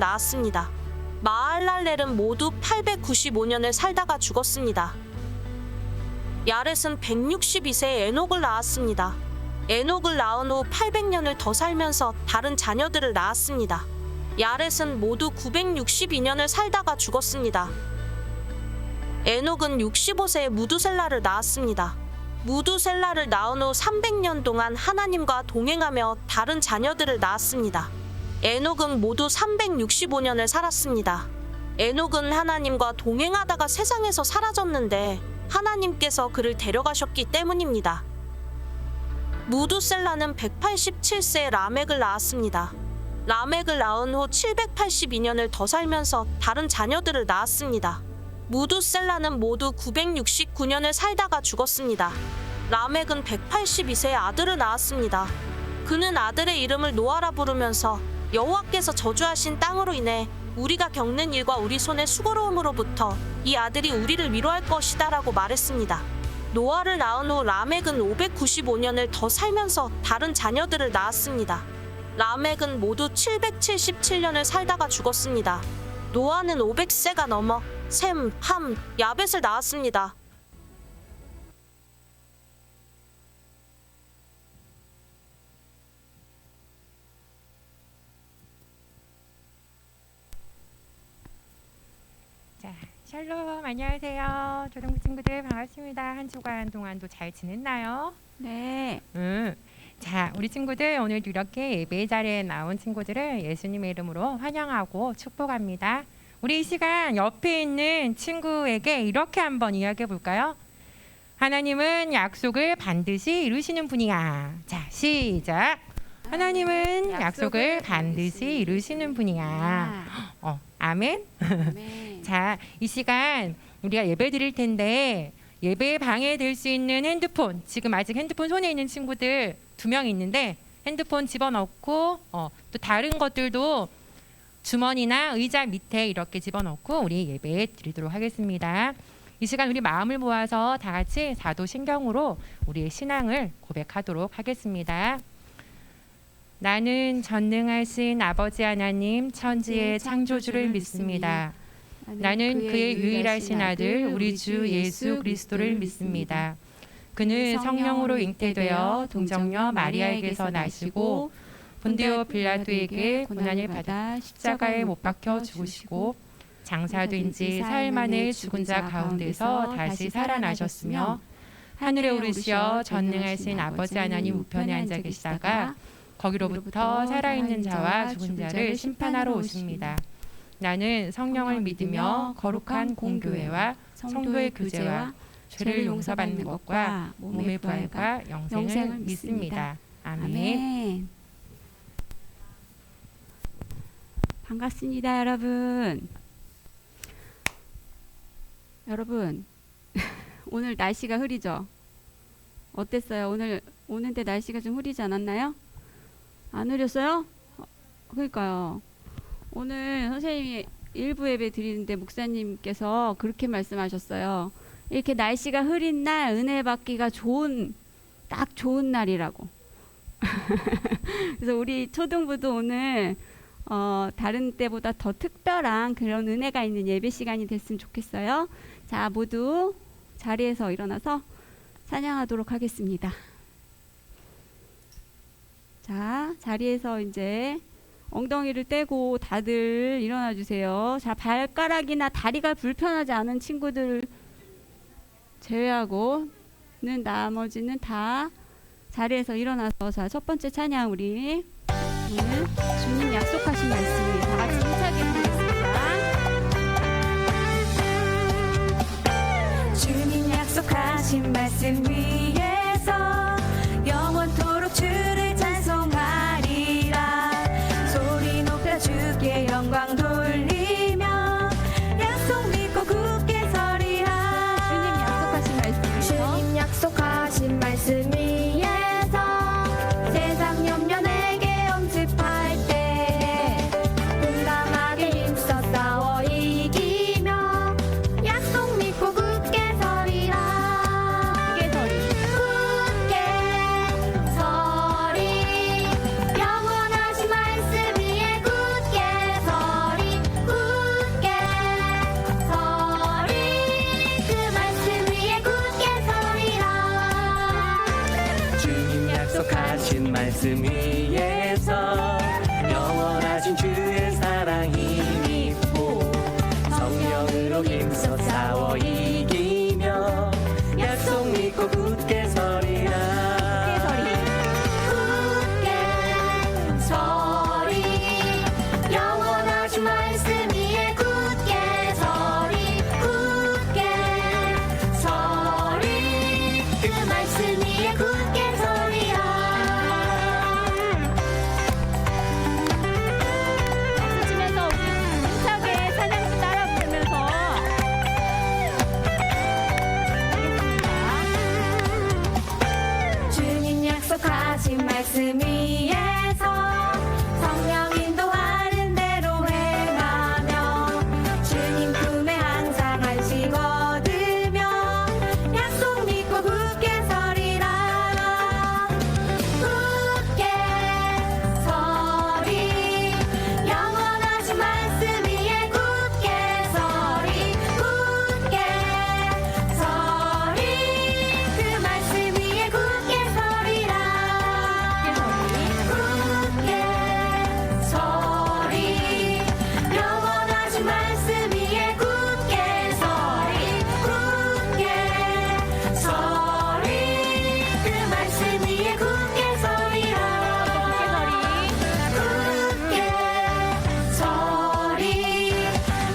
낳았습니다. 마할랄렐은 모두 895년을 살다가 죽었습니다. 야렛은 162세에 에녹을 낳았습니다. 에녹을 낳은 후 800년을 더 살면서 다른 자녀들을 낳았습니다. 야렛은 모두 962년을 살다가 죽었습니다. 에녹은 65세에 무두셀라를 낳았습니다. 무두셀라를 낳은 후 300년 동안 하나님과 동행하며 다른 자녀들을 낳았습니다. 에녹은 모두 365년을 살았습니다. 에녹은 하나님과 동행하다가 세상에서 사라졌는데 하나님께서 그를 데려가셨기 때문입니다. 무두셀라는 187세에 라멕을 낳았습니다. 라멕을 낳은 후 782년을 더 살면서 다른 자녀들을 낳았습니다. 무두셀라는 모두 969년을 살다가 죽었습니다. 라멕은 182세에 아들을 낳았습니다. 그는 아들의 이름을 노아라 부르면서 여호와께서 저주하신 땅으로 인해 우리가 겪는 일과 우리 손의 수고로움으로부터 이 아들이 우리를 위로할 것이다 라고 말했습니다. 노아를 낳은 후 라멕은 595년을 더 살면서 다른 자녀들을 낳았습니다. 라멕은 모두 777년을 살다가 죽었습니다. 노아는 500세가 넘어 셈, 함, 야벳을 낳았습니다. 자, 샬롬 안녕하세요. 조동부 친구들 반갑습니다. 한 주간 동안도 잘 지냈나요? 네. 자, 우리 친구들 오늘도 이렇게 예배 자리에 나온 친구들을 예수님의 이름으로 환영하고 축복합니다. 우리 이 시간 옆에 있는 친구에게 이렇게 한번 이야기해 볼까요? 하나님은 약속을 반드시 이루시는 분이야. 자, 시작. 하나님은 약속을 반드시 이루시는 분이야. 아멘. 아멘. 자, 이 시간 우리가 예배 드릴 텐데 예배에 방해될 수 있는 핸드폰, 지금 아직 핸드폰 손에 있는 친구들 2명 있는데 핸드폰 집어넣고 또 다른 것들도 주머니나 의자 밑에 이렇게 집어넣고 우리 예배 드리도록 하겠습니다. 이 시간 우리 마음을 모아서 다 같이 사도신경으로 우리의 신앙을 고백하도록 하겠습니다. 나는 전능하신 아버지 하나님 천지의 창조주를 믿습니다. 나는 그의 유일하신 아들 우리 주 예수 그리스도를 믿습니다. 그는 성령으로 잉태되어 동정녀 마리아에게서 나시고 본디오 빌라도에게 고난을 받아 십자가에 못 박혀 죽으시고 장사된 지 사흘 만에 죽은 자 가운데서 다시 살아나셨으며 하늘에 오르시어 전능하신 아버지 하나님 우편에 앉아 계시다가 거기로부터 살아있는 자와 죽은 자를 심판하러 오십니다. 나는 성령을 믿으며 거룩한 공교회와 성도의 교제와 죄를 용서받는 것과 몸의 부활과 영생을 믿습니다. 아멘. 반갑습니다, 여러분. 여러분, 오늘 날씨가 흐리죠? 어땠어요? 오늘 오는데 날씨가 좀 흐리지 않았나요? 안 흐렸어요? 그러니까요. 오늘 선생님이 일부 예배 드리는데 목사님께서 그렇게 말씀하셨어요. 이렇게 날씨가 흐린 날 은혜 받기가 딱 좋은 날이라고. 그래서 우리 초등부도 오늘 다른 때보다 더 특별한 그런 은혜가 있는 예배 시간이 됐으면 좋겠어요. 자, 모두 자리에서 일어나서 찬양하도록 하겠습니다. 자, 자리에서 이제 엉덩이를 떼고 다들 일어나 주세요. 자, 발가락이나 다리가 불편하지 않은 친구들 제외하고는 나머지는 다 자리에서 일어나서 자, 첫 번째 찬양 우리 오늘 주님 약속하신 말씀 다 같이 힘차게 부르겠습니다. 주님 약속하신 말씀 위에서 영원토록 주를 찬송하리라. 소리 높여 주께 영광 돌리며 약속 믿고 굳게 서리라. 주님 약속하신 말씀 위에서 세상 염려 내게 엄습할 때 용감하게 힘써 싸워 이기며 약속 믿고 굳게 서리라. 말씀 위에서 영원하신 주의 사랑 힘입고 성령으로 힘써 싸워 이기며 약속 믿고 굳게 서리라. 굳게 서리 영원하신 말씀 위에 굳게 서리 굳게 서리 그 말씀 위에 굳게 서리라. 치면서 우리 힘차게 찬양 따라 부르면서 하겠습니다. 주님 약속하신 말씀 위에서 성령 인도하는 대로 행하며 주님 품에 항상 안식 얻으며 약속 믿고 굳게 서리라. 굳게 서리 영원하신 말씀 위에 굳게 서리 굳게 서리 그 말씀 위에 굳게 서리라. 굳게 서리 영원하신 말씀 위에 굳게 서리 굳게 서리 그 말씀 위에 굳게 서리라. 굳게 서리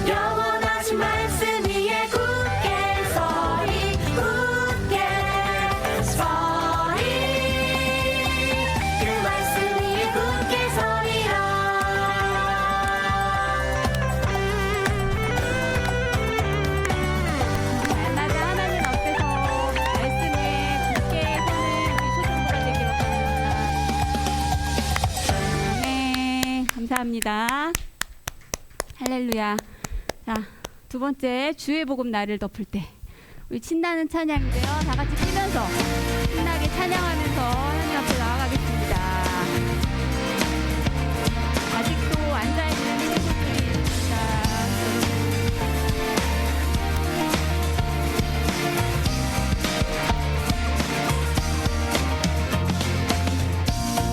영원하신 말씀 위에 굳게 서리 굳게 서리 그 말씀 위에 굳게 서리라. 날마다 하나님 앞에서 말씀에 굳게 서는 우리 초중부가 되기를 원합니다. 네, 감사합니다. 할렐루야. 자, 두 번째 주의 복음 날을 덮을 때 우리 신나는 찬양인데요. 다 같이 뛰면서 신나게 찬양하면서 하나님 앞에 나아가겠습니다. 아직도 앉아있는 친구들이 있습니다.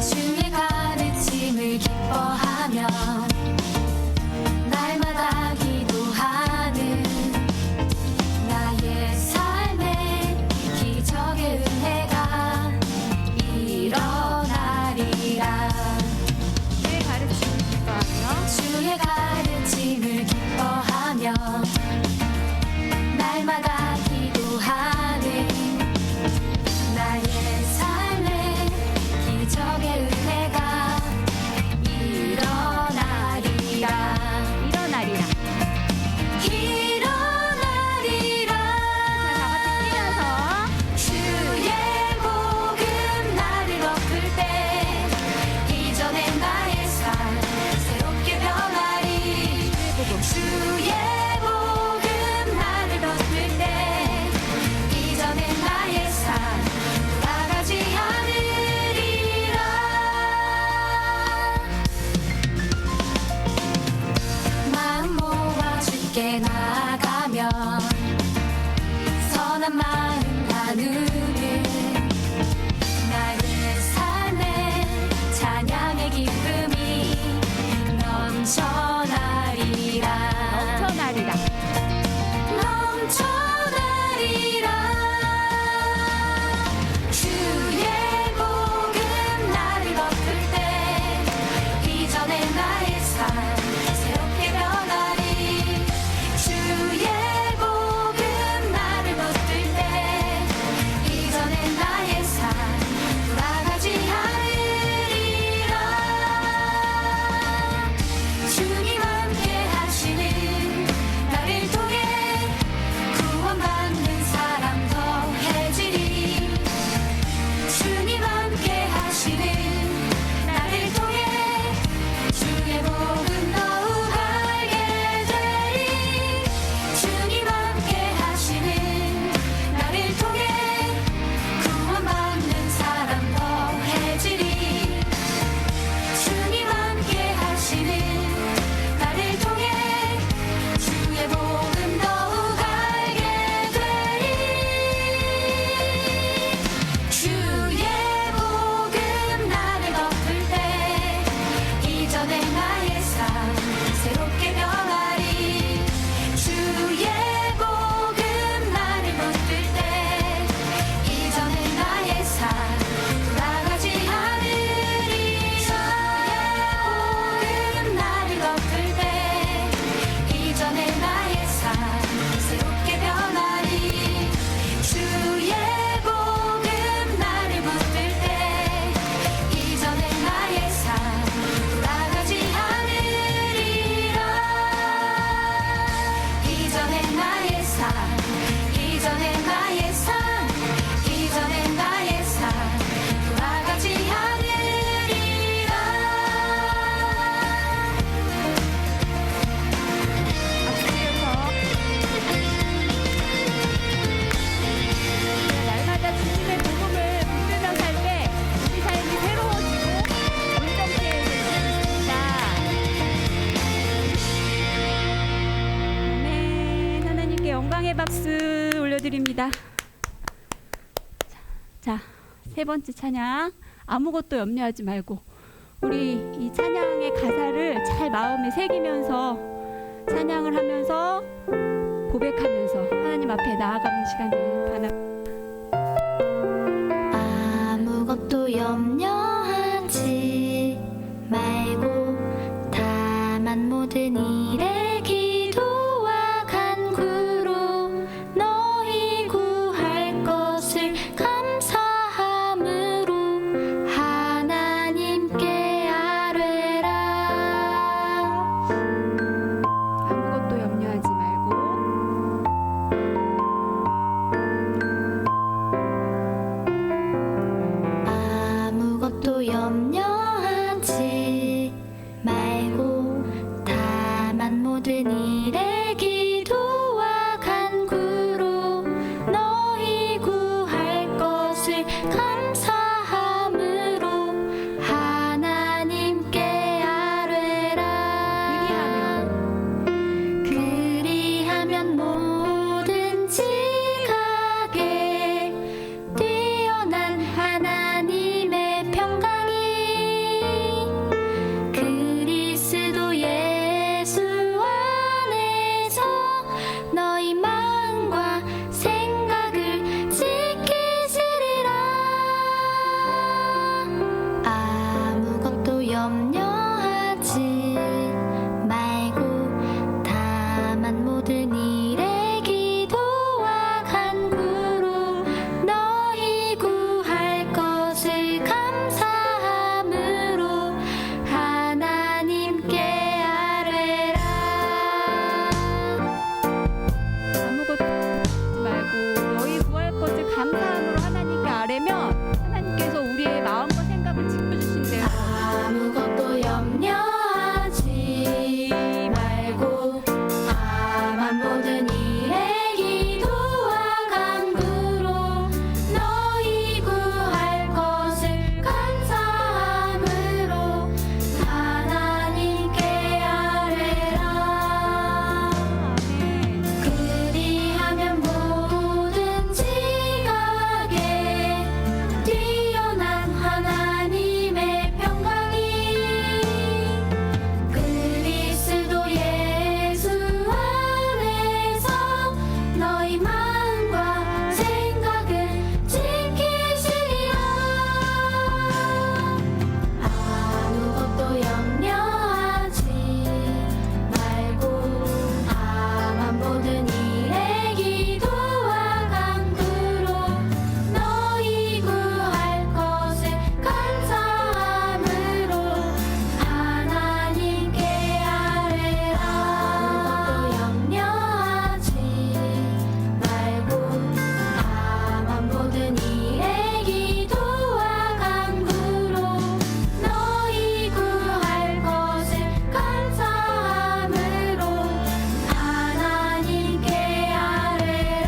주의 가르침을 기뻐하며 날마다 기도하는 나의 삶에 기적의 은혜가 일어나리라. 주의 가르침을 기뻐하며 주의 가르침을 기뻐하며 날마다 기도하는 나의 삶에 기적의 은혜가 일어나리라. 일어나리라. 일어나리라. 자, 다 같이 뛰면서 주의 복음 나를 덮을 때 이전의 나의 삶 새롭게 변하리. 주의 복음 나를 덮을 때 이전의 나의 삶 돌아가지 않으리라. 마음 모아 주께 나가며 선한 마음 나누는 나의 삶에 찬양의 기쁨이 넘쳐나리라. 넘쳐나리라. 넘쳐나리라. 주의 복음 나를 덮을 때 이전의 나의 삶 새롭게 변하리. 주의 복음 나를 덮을 때 영광의 박수 올려드립니다. 자, 세 번째 찬양. 아무것도 염려하지 말고 우리 이 찬양의 가사를 잘 마음에 새기면서 찬양을 하면서 고백하면서 하나님 앞에 나아가는 시간을 바랍니다. 아무것도 염려하지 말고 다만 모든 일에 기도와 간구로 너희 구할 것을 감사함으로 하나님께 아뢰라. 아무것도 염려하지 말고 아무것도 염려하지 말고 다만 모든 일에 기도와 간구로 너희 구할 것을 감사함으로 하나님께 아뢰라. 그리하면 뭐든지 가게 뛰어난 하나님의 평강이 그리스도 예수 안에서 너희 마음과 생각을 지키시리라. 아무것도 염려하지 말고 다만 모든 일에 기도와 간구로 너희 구할 것을 감사함으로 하나님께 아뢰라. 아무것도 하지 말고 너희 구할 것을 감사함으로 하나님께 아뢰면 하나님께서 우리의 마음과 생각을 지켜주신대요. 아무것도 염려하지 말고 다만 모든 일에 기도와 간구로 너희 구할 것을 감사함으로 하나님께 아뢰라. 그리하면 뭐든지 가게 뛰어난 하나님의 평강이 그리스도 예수 안에서 너희 마음과 생각을 지키시리라. 아무것도 염려하지 말고 다만 모든 일에 기도와 간구로 너희 구할 것을 감사함으로 하나님께 아뢰라. 아무것도 염려하지 말고 다만 모든 일에 기도와 간구로 너희 구할 것을 감사함으로 하나님께 아뢰라.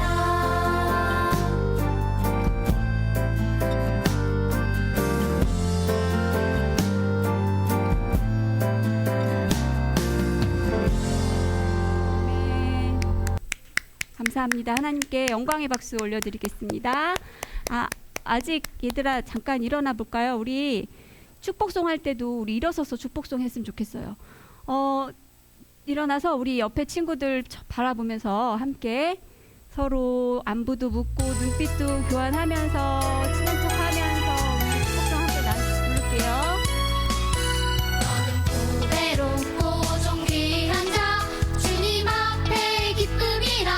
네. 감사합니다. 하나님께 영광의 박수 올려드리겠습니다. 아직 얘들아 잠깐 일어나 볼까요? 우리 축복송 할 때도 우리 일어서서 축복송 했으면 좋겠어요. 일어나서 우리 옆에 친구들 바라보면서 함께 서로 안부도 묻고 눈빛도 교환하면서 친한 척하면서 우리 축복송 함께 부를게요. 외롭고 존귀한 자 주님 앞에 기쁨이라.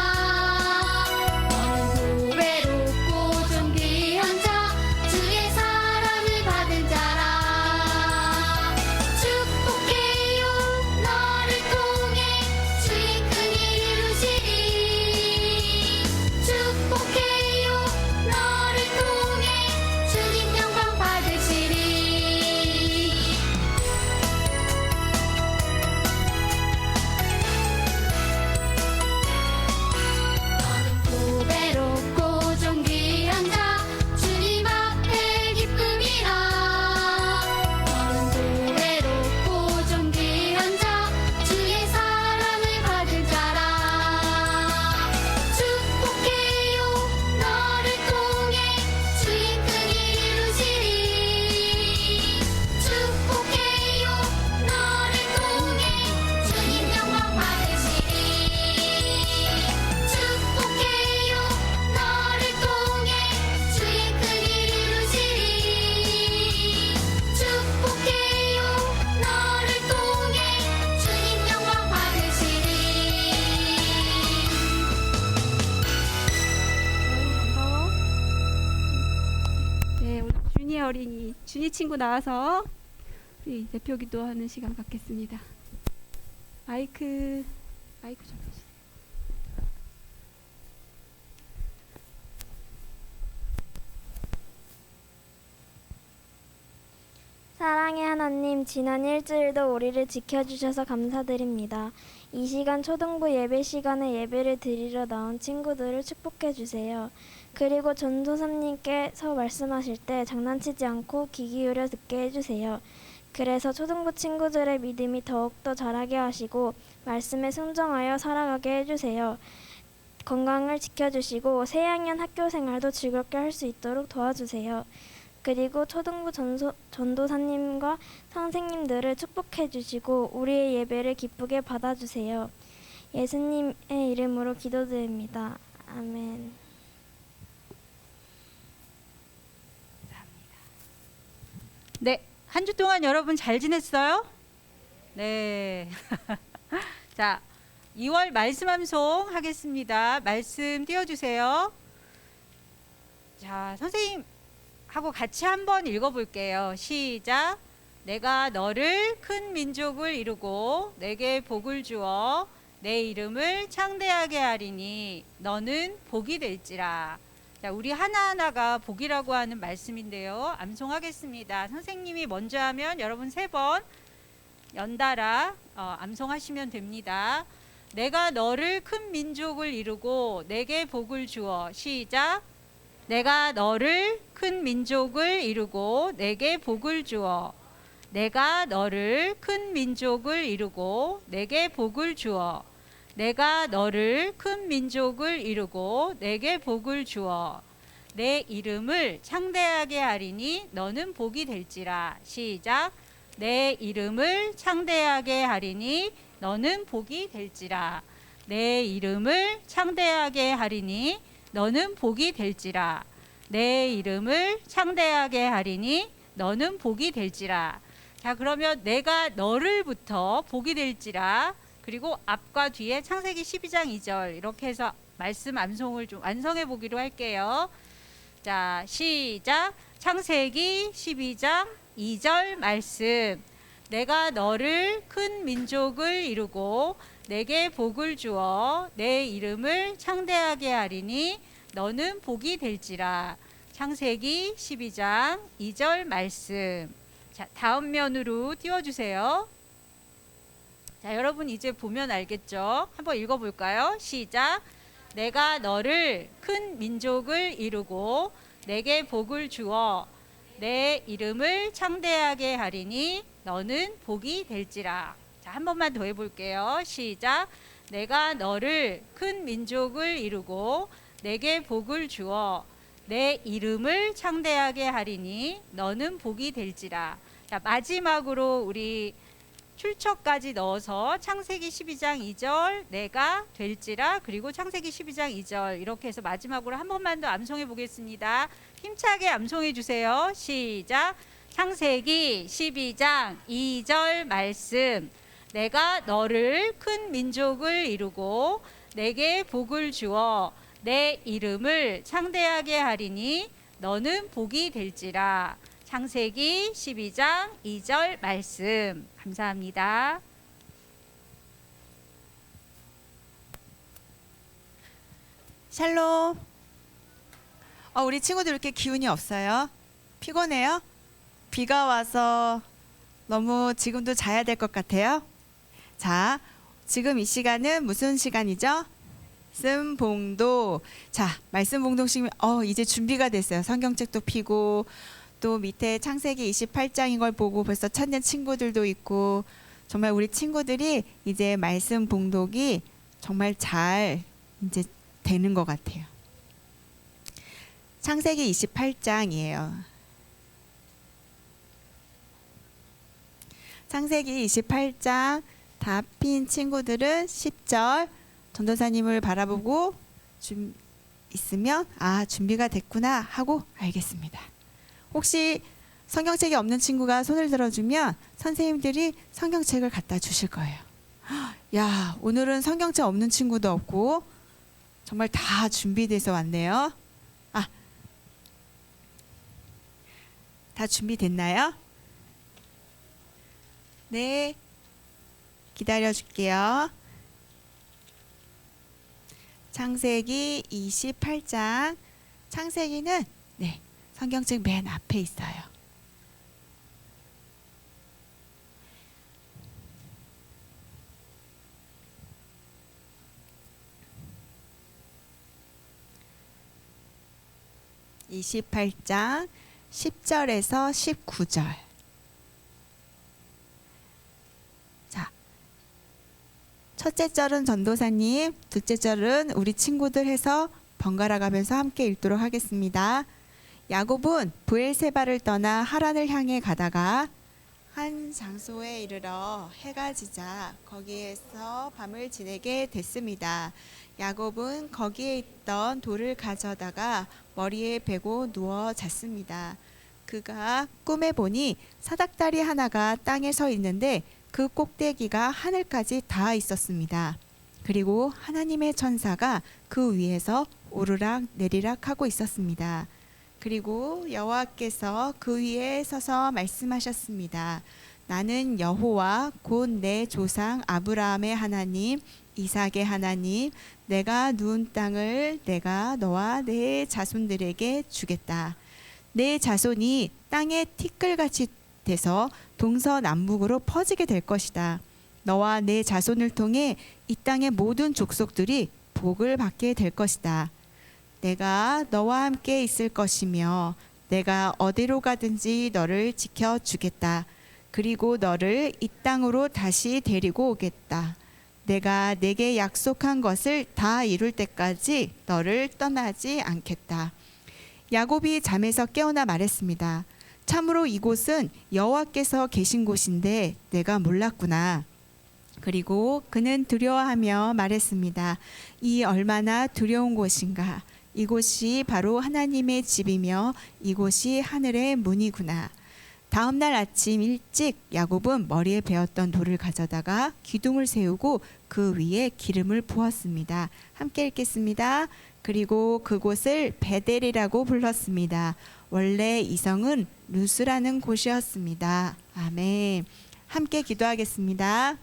너는 외롭고 존귀한 자 주의 사랑을 받은 자라. 축복해요 너를 통해 주의 큰일 이루시리. 축복해요 너를 통해 어린이 준이 친구 나와서 우리 대표 기도하는 시간 갖겠습니다. 마이크 좀 해주세요. 사랑의 하나님, 지난 일주일도 우리를 지켜주셔서 감사드립니다. 이 시간 초등부 예배 시간에 예배를 드리러 나온 친구들을 축복해 주세요. 그리고 전도사님께서 말씀하실 때 장난치지 않고 귀 기울여 듣게 해주세요. 그래서 초등부 친구들의 믿음이 더욱더 자라게 하시고 말씀에 순종하여 살아가게 해주세요. 건강을 지켜주시고 새학년 학교 생활도 즐겁게 할 수 있도록 도와주세요. 그리고 초등부 전도사님과 선생님들을 축복해 주시고 우리의 예배를 기쁘게 받아주세요. 예수님의 이름으로 기도드립니다. 아멘. 네, 한 주 동안 여러분 잘 지냈어요? 네. 자, 2월 말씀 암송 하겠습니다. 말씀 띄워주세요. 자, 선생님 하고 같이 한번 읽어볼게요. 시작. 내가 너를 큰 민족을 이루고 내게 복을 주어 내 이름을 창대하게 하리니 너는 복이 될지라. 자, 우리 하나하나가 복이라고 하는 말씀인데요. 암송하겠습니다. 선생님이 먼저 하면 여러분 3번 연달아 암송하시면 됩니다. 내가 너를 큰 민족을 이루고 내게 복을 주어. 시작. 내가 너를 큰 민족을 이루고 내게 복을 주어. 내가 너를 큰 민족을 이루고 내게 복을 주어. 내가 너를 큰 민족을 이루고 내게 복을 주어. 내 이름을 창대하게 하리니 너는 복이 될지라. 시작. 내 이름을 창대하게 하리니 너는 복이 될지라. 내 이름을 창대하게 하리니 너는 복이 될지라. 내 이름을 창대하게 하리니 너는 복이 될지라. 자, 그러면 내가 너를부터 복이 될지라. 그리고 앞과 뒤에 창세기 12장 2절 이렇게 해서 말씀 암송을 좀 완성해 보기로 할게요. 자, 시작. 창세기 12장 2절 말씀. 내가 너를 큰 민족을 이루고 내게 복을 주어 내 이름을 창대하게 하리니 너는 복이 될지라. 창세기 12장 2절 말씀. 자, 다음 면으로 띄워주세요. 자, 여러분 이제 보면 알겠죠? 한번 읽어볼까요? 시작. 내가 너를 큰 민족을 이루고 내게 복을 주어 내 이름을 창대하게 하리니 너는 복이 될지라. 자, 한 번만 더 해볼게요. 시작. 내가 너를 큰 민족을 이루고 내게 복을 주어 내 이름을 창대하게 하리니 너는 복이 될지라. 자, 마지막으로 우리 출처까지 넣어서 창세기 12장 2절 내가 될지라. 그리고 창세기 12장 2절 이렇게 해서 마지막으로 한 번만 더 암송해 보겠습니다. 힘차게 암송해 주세요. 시작. 창세기 12장 2절 말씀. 내가 너를 큰 민족을 이루고 내게 복을 주어 내 이름을 창대하게 하리니 너는 복이 될지라. 창세기 12장 2절 말씀. 감사합니다. 샬롬. 우리 친구들 이렇게 기운이 없어요? 피곤해요? 비가 와서 너무 지금도 자야 될 것 같아요? 자, 지금 이 시간은 무슨 시간이죠? 말씀 봉독. 자, 말씀 봉독식 이제 준비가 됐어요. 성경책도 펴고 또 밑에 창세기 28장인 걸 보고 벌써 찾는 친구들도 있고 정말 우리 친구들이 이제 말씀 봉독이 정말 잘 이제 되는 것 같아요. 창세기 28장이에요. 창세기 28장 다 핀 친구들은 10절 전도사님을 바라보고 있으면 준비가 됐구나 하고 알겠습니다. 혹시 성경책이 없는 친구가 손을 들어주면 선생님들이 성경책을 갖다 주실 거예요. 야, 오늘은 성경책 없는 친구도 없고 정말 다 준비돼서 왔네요. 다 준비됐나요? 네. 기다려 줄게요. 창세기 28장. 창세기는 성경책 맨 앞에 있어요. (28장) 10절에서 19절. 자, 첫째 절은 전도사님, 둘째 절은 우리 친구들 해서 번갈아 가면서 함께 읽도록 하겠습니다. 야곱은 브엘세바를 떠나 하란을 향해 가다가 한 장소에 이르러 해가 지자 거기에서 밤을 지내게 됐습니다. 야곱은 거기에 있던 돌을 가져다가 머리에 베고 누워 잤습니다. 그가 꿈에 보니 사닥다리 하나가 땅에 서 있는데 그 꼭대기가 하늘까지 닿아 있었습니다. 그리고 하나님의 천사가 그 위에서 오르락 내리락 하고 있었습니다. 그리고 여호와께서 그 위에 서서 말씀하셨습니다. 나는 여호와 곧 내 조상 아브라함의 하나님, 이삭의 하나님, 내가 누운 땅을 내가 너와 내 자손들에게 주겠다. 내 자손이 땅의 티끌같이 돼서 동서남북으로 퍼지게 될 것이다. 너와 내 자손을 통해 이 땅의 모든 족속들이 복을 받게 될 것이다. 내가 너와 함께 있을 것이며 내가 어디로 가든지 너를 지켜주겠다. 그리고 너를 이 땅으로 다시 데리고 오겠다. 내가 내게 약속한 것을 다 이룰 때까지 너를 떠나지 않겠다. 야곱이 잠에서 깨어나 말했습니다. 참으로 이곳은 여호와께서 계신 곳인데 내가 몰랐구나. 그리고 그는 두려워하며 말했습니다. 이 얼마나 두려운 곳인가. 이곳이 바로 하나님의 집이며 이곳이 하늘의 문이구나. 다음 날 아침 일찍 야곱은 머리에 베었던 돌을 가져다가 기둥을 세우고 그 위에 기름을 부었습니다. 함께 읽겠습니다. 그리고 그곳을 베델이라고 불렀습니다. 원래 이 성은 루스라는 곳이었습니다. 아멘. 함께 기도하겠습니다.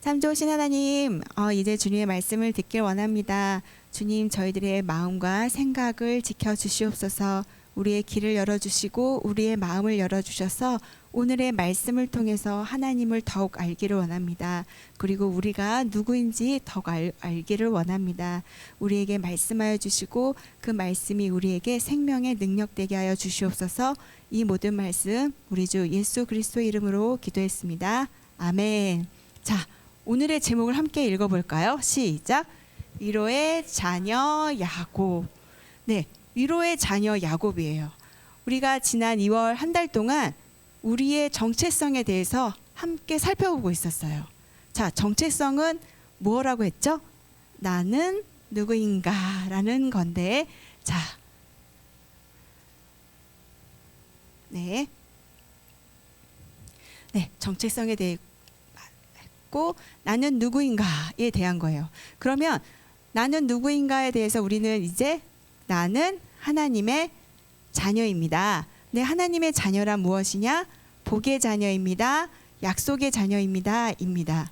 참 좋으신 하나님, 이제 주님의 말씀을 듣길 원합니다. 주님, 저희들의 마음과 생각을 지켜주시옵소서. 우리의 길을 열어주시고 우리의 마음을 열어주셔서 오늘의 말씀을 통해서 하나님을 더욱 알기를 원합니다. 그리고 우리가 누구인지 더욱 알기를 원합니다. 우리에게 말씀하여 주시고 그 말씀이 우리에게 생명의 능력 되게 하여 주시옵소서. 이 모든 말씀 우리 주 예수 그리스도의 이름으로 기도했습니다. 아멘. 자, 오늘의 제목을 함께 읽어볼까요? 시작. 위로의 자녀 야곱. 네, 위로의 자녀 야곱이에요. 우리가 지난 2월 한 달 동안 우리의 정체성에 대해서 함께 살펴보고 있었어요. 자, 정체성은 뭐라고 했죠? 나는 누구인가 라는 건데, 자, 네, 정체성에 대해 했고 나는 누구인가에 대한 거예요. 그러면 나는 누구인가에 대해서 우리는 이제 나는 하나님의 자녀입니다. 네, 하나님의 자녀란 무엇이냐? 복의 자녀입니다. 약속의 자녀입니다. 입니다.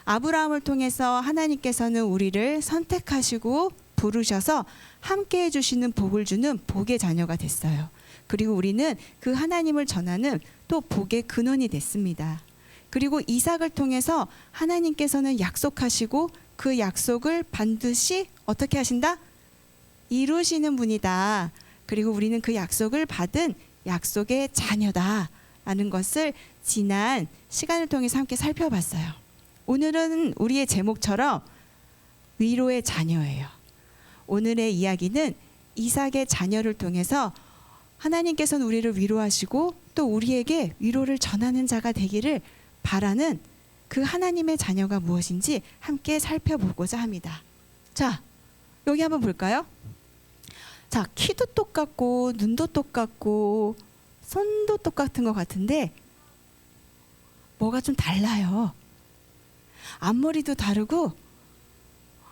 아브라함을 통해서 하나님께서는 우리를 선택하시고 부르셔서 함께 해주시는 복을 주는 복의 자녀가 됐어요. 그리고 우리는 그 하나님을 전하는 또 복의 근원이 됐습니다. 그리고 이삭을 통해서 하나님께서는 약속하시고 그 약속을 반드시 어떻게 하신다? 이루시는 분이다. 그리고 우리는 그 약속을 받은 약속의 자녀다 라는 것을 지난 시간을 통해서 함께 살펴봤어요. 오늘은 우리의 제목처럼 위로의 자녀예요. 오늘의 이야기는 이삭의 자녀를 통해서 하나님께서는 우리를 위로하시고 또 우리에게 위로를 전하는 자가 되기를 바라는 그 하나님의 자녀가 무엇인지 함께 살펴보고자 합니다. 자, 여기 한번 볼까요? 자, 키도 똑같고 눈도 똑같고 손도 똑같은 것 같은데 뭐가 좀 달라요. 앞머리도 다르고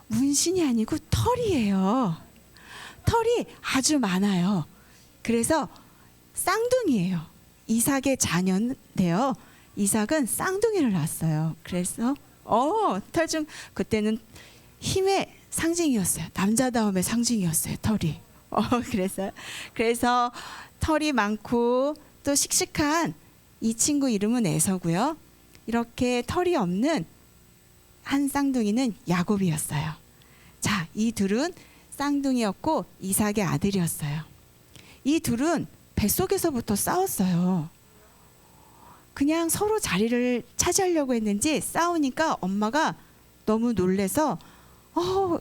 문신이 아니고 털이에요. 털이 아주 많아요. 그래서 쌍둥이에요. 이삭의 자녀인데요. 이삭은 쌍둥이를 낳았어요. 그래서 털중 그때는 힘의 상징이었어요. 남자다움의 상징이었어요. 털이. 그래서 털이 많고 또 씩씩한 이 친구 이름은 에서고요. 이렇게 털이 없는 한 쌍둥이는 야곱이었어요. 자, 이 둘은 쌍둥이였고 이삭의 아들이었어요. 이 둘은 뱃속에서부터 싸웠어요. 그냥 서로 자리를 차지하려고 했는지 싸우니까 엄마가 너무 놀래서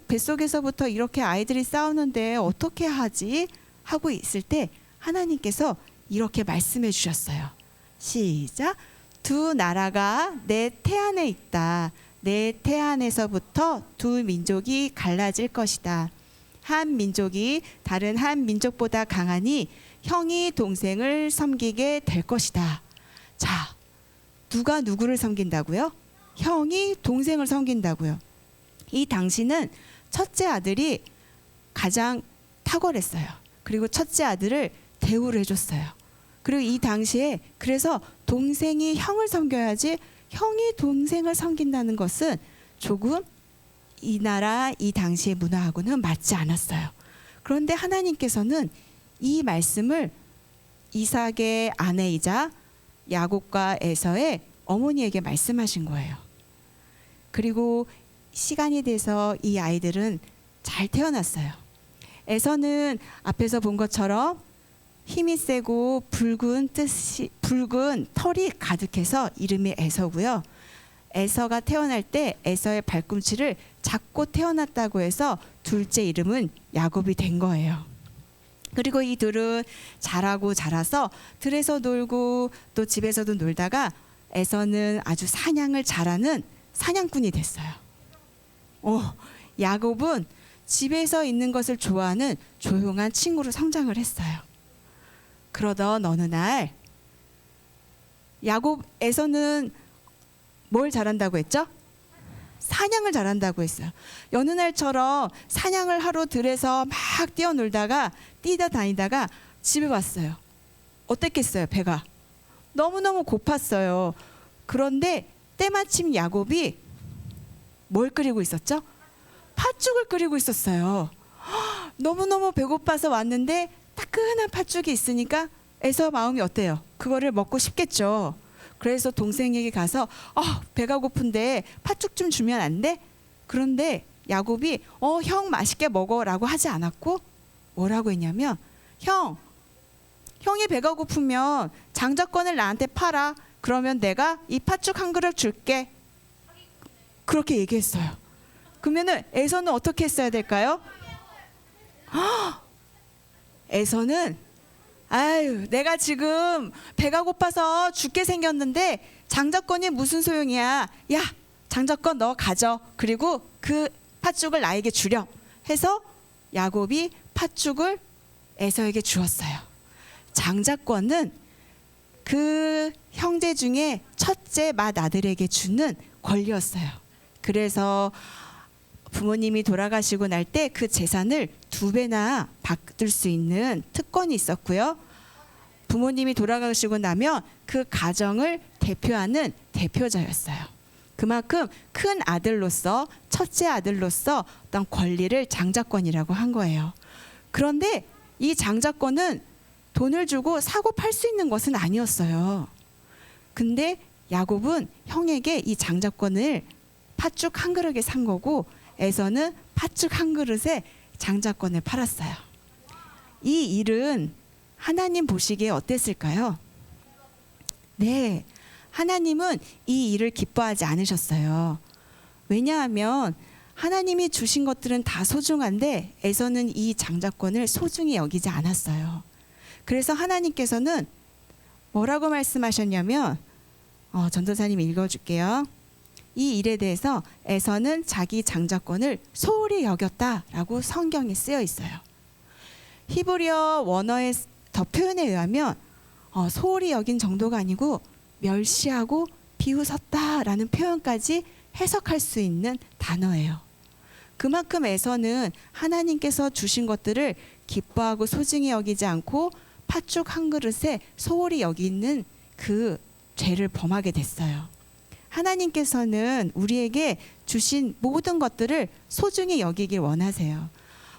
뱃속에서부터 이렇게 아이들이 싸우는데 어떻게 하지? 하고 있을 때 하나님께서 이렇게 말씀해 주셨어요. 시작. 두 나라가 내 태안에 있다. 내 태안에서부터 두 민족이 갈라질 것이다. 한 민족이 다른 한 민족보다 강하니 형이 동생을 섬기게 될 것이다. 자, 누가 누구를 섬긴다고요? 형이 동생을 섬긴다고요. 이 당시는 첫째 아들이 가장 탁월했어요. 그리고 첫째 아들을 대우를 해줬어요. 그리고 이 당시에 그래서 동생이 형을 섬겨야지 형이 동생을 섬긴다는 것은 조금 이 나라 이 당시의 문화하고는 맞지 않았어요. 그런데 하나님께서는 이 말씀을 이삭의 아내이자 야곱과 에서의 어머니에게 말씀하신 거예요. 그리고 시간이 돼서 이 아이들은 잘 태어났어요. 에서는 앞에서 본 것처럼 힘이 세고 붉은 털이 가득해서 이름이 에서고요. 에서가 태어날 때 에서의 발꿈치를 잡고 태어났다고 해서 둘째 이름은 야곱이 된 거예요. 그리고 이 둘은 자라고 자라서 들에서 놀고 또 집에서도 놀다가 에서는 아주 사냥을 잘하는 사냥꾼이 됐어요. 야곱은 집에서 있는 것을 좋아하는 조용한 친구로 성장을 했어요. 그러던 어느 날 에서는 뭘 잘한다고 했죠? 사냥을 잘한다고 했어요. 여느 날처럼 사냥을 하러 들에서 막 뛰어놀다가 뛰다 다니다가 집에 왔어요. 어땠겠어요? 배가 너무너무 고팠어요. 그런데 때마침 야곱이 뭘 끓이고 있었죠? 팥죽을 끓이고 있었어요. 너무너무 배고파서 왔는데 따끈한 팥죽이 있으니까 에서 마음이 어때요? 그거를 먹고 싶겠죠. 그래서 동생에게 가서 배가 고픈데 팥죽 좀 주면 안 돼? 그런데 야곱이 형 맛있게 먹어라고 하지 않았고 뭐라고 했냐면 형이 배가 고프면 장자권을 나한테 팔아. 그러면 내가 이 팥죽 한 그릇 줄게. 그렇게 얘기했어요. 그러면은 에서는 어떻게 했어야 될까요? 에서는 내가 지금 배가 고파서 죽게 생겼는데 장자권이 무슨 소용이야. 야, 장자권 너 가져. 그리고 그 팥죽을 나에게 주렴 해서 야곱이 팥죽을 에서에게 주었어요. 장자권은 그 형제 중에 첫째 맏아들에게 주는 권리였어요. 그래서 부모님이 돌아가시고 날 때 그 재산을 2배나 받을 수 있는 특권이 있었고요. 부모님이 돌아가시고 나면 그 가정을 대표하는 대표자였어요. 그만큼 큰 아들로서 첫째 아들로서 어떤 권리를 장자권이라고 한 거예요. 그런데 이 장자권은 돈을 주고 사고 팔 수 있는 것은 아니었어요. 근데 야곱은 형에게 이 장자권을 팥죽 한 그릇에 산 거고 에서는 팥죽 한 그릇에 장자권을 팔았어요. 이 일은 하나님 보시기에 어땠을까요? 네, 하나님은 이 일을 기뻐하지 않으셨어요. 왜냐하면 하나님이 주신 것들은 다 소중한데 에서는 이 장자권을 소중히 여기지 않았어요. 그래서 하나님께서는 뭐라고 말씀하셨냐면 전도사님 읽어줄게요. 이 일에 대해서 에서는 자기 장자권을 소홀히 여겼다라고 성경에 쓰여 있어요. 히브리어 원어의 더 표현에 의하면 소홀히 여긴 정도가 아니고 멸시하고 비웃었다라는 표현까지 해석할 수 있는 단어예요. 그만큼 에서는 하나님께서 주신 것들을 기뻐하고 소중히 여기지 않고 팥죽 한 그릇에 소홀히 여기는 그 죄를 범하게 됐어요. 하나님께서는 우리에게 주신 모든 것들을 소중히 여기길 원하세요.